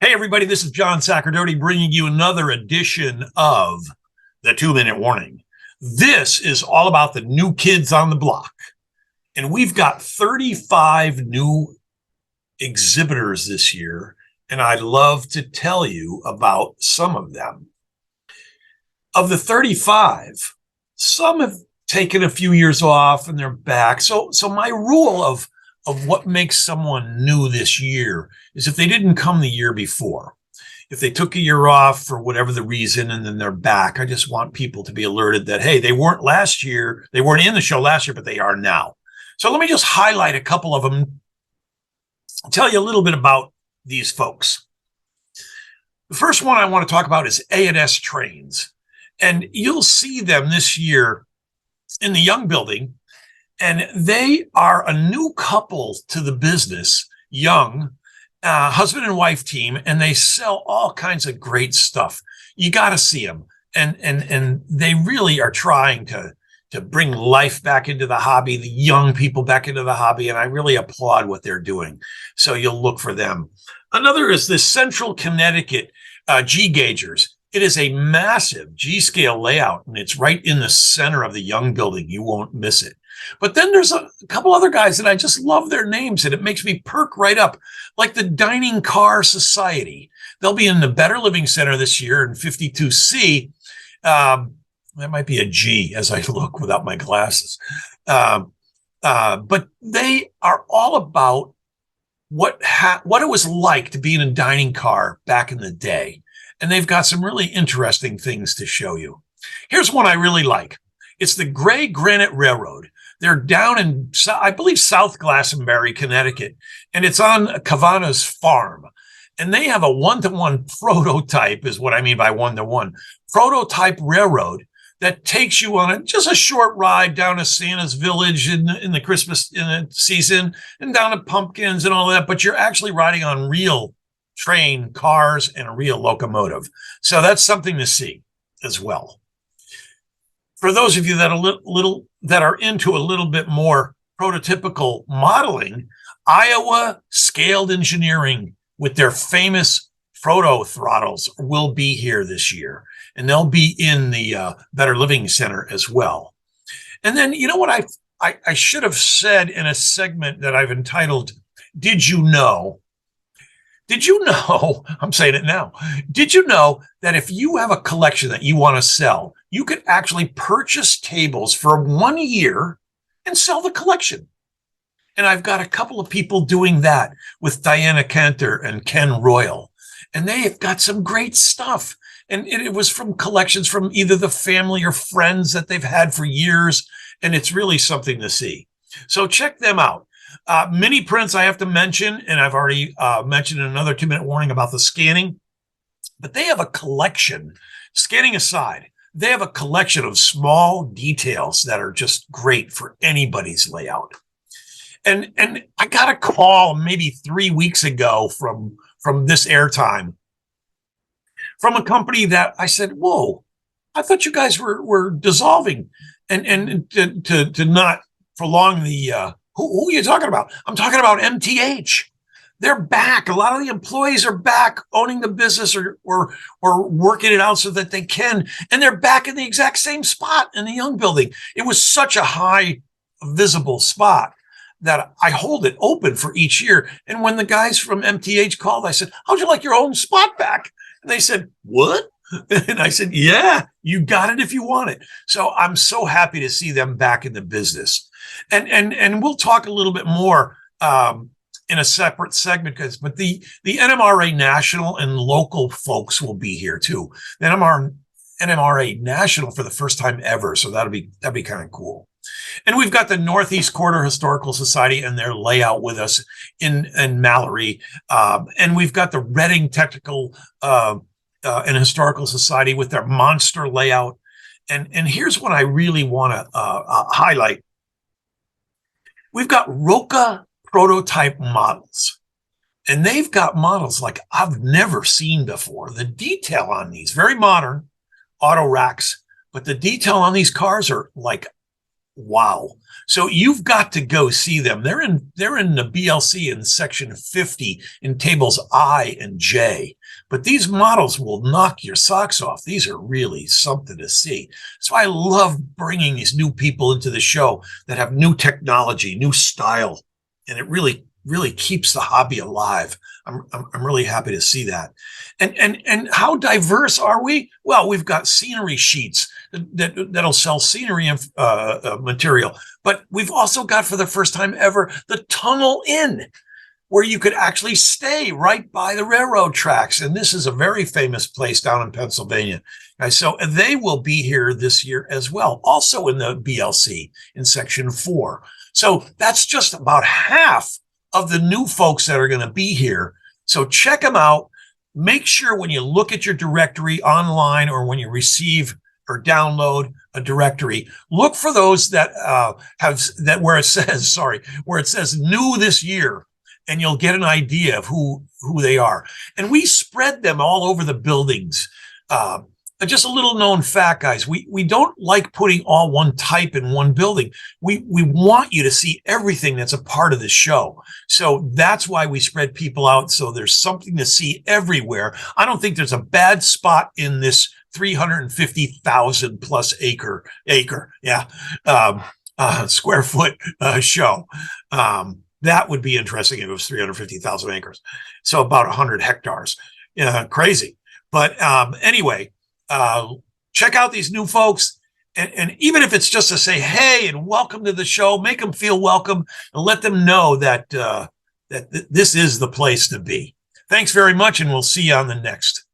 Hey, everybody, this is John Sacerdoti bringing you another edition of the 2 Minute Warning. This is all about the new kids on the block. And we've got 35 new exhibitors this year. And I'd love to tell you about some of them. Of the 35, some have taken a few years off and they're back. So my rule of what makes someone new this year is if they didn't come the year before. If they took a year off for whatever the reason and then they're back, I just want people to be alerted that, hey, they weren't last year, they weren't in the show last year, but they are now. So let me just highlight a couple of them, tell you a little bit about these folks. The first one I want to talk about is A&S Trains. And you'll see them this year in the Young Building. And they are a new couple to the business, young, husband and wife team, and they sell all kinds of great stuff. You got to see them. And they really are trying to bring life back into the hobby, the young people back into the hobby, and I really applaud what they're doing. So you'll look for them. Another is the Central Connecticut G-Gaugers. It is a massive G-scale layout, and it's right in the center of the Young Building. You won't miss it. But then there's a couple other guys that I just love their names, and it makes me perk right up, like the Dining Car Society. They'll be in the Better Living Center this year in 52C. That might be a G as I look without my glasses. But they are all about what it was like to be in a dining car back in the day. And they've got some really interesting things to show you. Here's one I really like. It's the Granite Railroad. They're down in, I believe, South Glastonbury, Connecticut, and it's on Kavanagh's farm. And they have a one-to-one prototype, is what I mean by one-to-one, prototype railroad that takes you on just a short ride down to Santa's Village in the Christmas season and down to Pumpkins and all that, but you're actually riding on real train cars and a real locomotive. So that's something to see as well. For those of you that are into a little bit more prototypical modeling, Iowa Scaled Engineering with their famous proto throttles will be here this year, and they'll be in the Better Living Center as well. And then, you know what I should have said in a segment that I've entitled, Did You Know? Did you know, I'm saying it now, did you know that if you have a collection that you want to sell, you could actually purchase tables for 1 year and sell the collection? And I've got a couple of people doing that with Diana Cantor and Ken Royal. And they have got some great stuff. And it was from collections from either the family or friends that they've had for years. And it's really something to see. So check them out. Mini prints I have to mention, and I've already mentioned in another 2-minute warning about the scanning, but they have a collection, scanning aside, they have a collection of small details that are just great for anybody's layout. And I got a call maybe 3 weeks ago from this airtime from a company that I said, whoa, I thought you guys were dissolving, and to not prolong the who are you talking about? I'm talking about MTH. They're back. A lot of the employees are back owning the business or working it out so that they can. And they're back in the exact same spot in the Young Building. It was such a high visible spot that I hold it open for each year. And when the guys from MTH called, I said, how'd you like your own spot back? And they said, what? And I said, yeah, you got it if you want it. So I'm so happy to see them back in the business. And we'll talk a little bit more in a separate segment, but the NMRA national and local folks will be here too. The NMRA national for the first time ever, so that'd be kind of cool. And we've got the Northeast Quarter Historical Society and their layout with us in Mallory, and we've got the Reading Technical and Historical Society with their monster layout. And here's what I really want to highlight. We've got Roka Prototype models, and they've got models like I've never seen before. The detail on these, very modern auto racks, but the detail on these cars are like Wow. So you've got to go see them. They're in the BLC in section 50 in tables I and J. But these models will knock your socks off. These are really something to see. So I love bringing these new people into the show that have new technology, new style, and it really keeps the hobby alive. I'm really happy to see that. And how diverse are we? Well, we've got scenery sheets that'll sell scenery material, but we've also got, for the first time ever, the Tunnel Inn, where you could actually stay right by the railroad tracks. And this is a very famous place down in Pennsylvania. So they will be here this year as well, also in the BLC in section 4. So that's just about half of the new folks that are going to be here. So check them out. Make sure when you look at your directory online, or when you receive or download a directory, look for those that where it says new this year, and you'll get an idea of who they are. And we spread them all over the buildings. Just a little known fact, guys, we don't like putting all one type in one building. We want you to see everything that's a part of the show. So that's why we spread people out, so there's something to see everywhere. I don't think there's a bad spot in this 350,000 plus acre, square foot show. That would be interesting if it was 350,000 acres. So about 100 hectares. Crazy. But anyway, check out these new folks. And even if it's just to say, hey, and welcome to the show, make them feel welcome and let them know that this is the place to be. Thanks very much, and we'll see you on the next.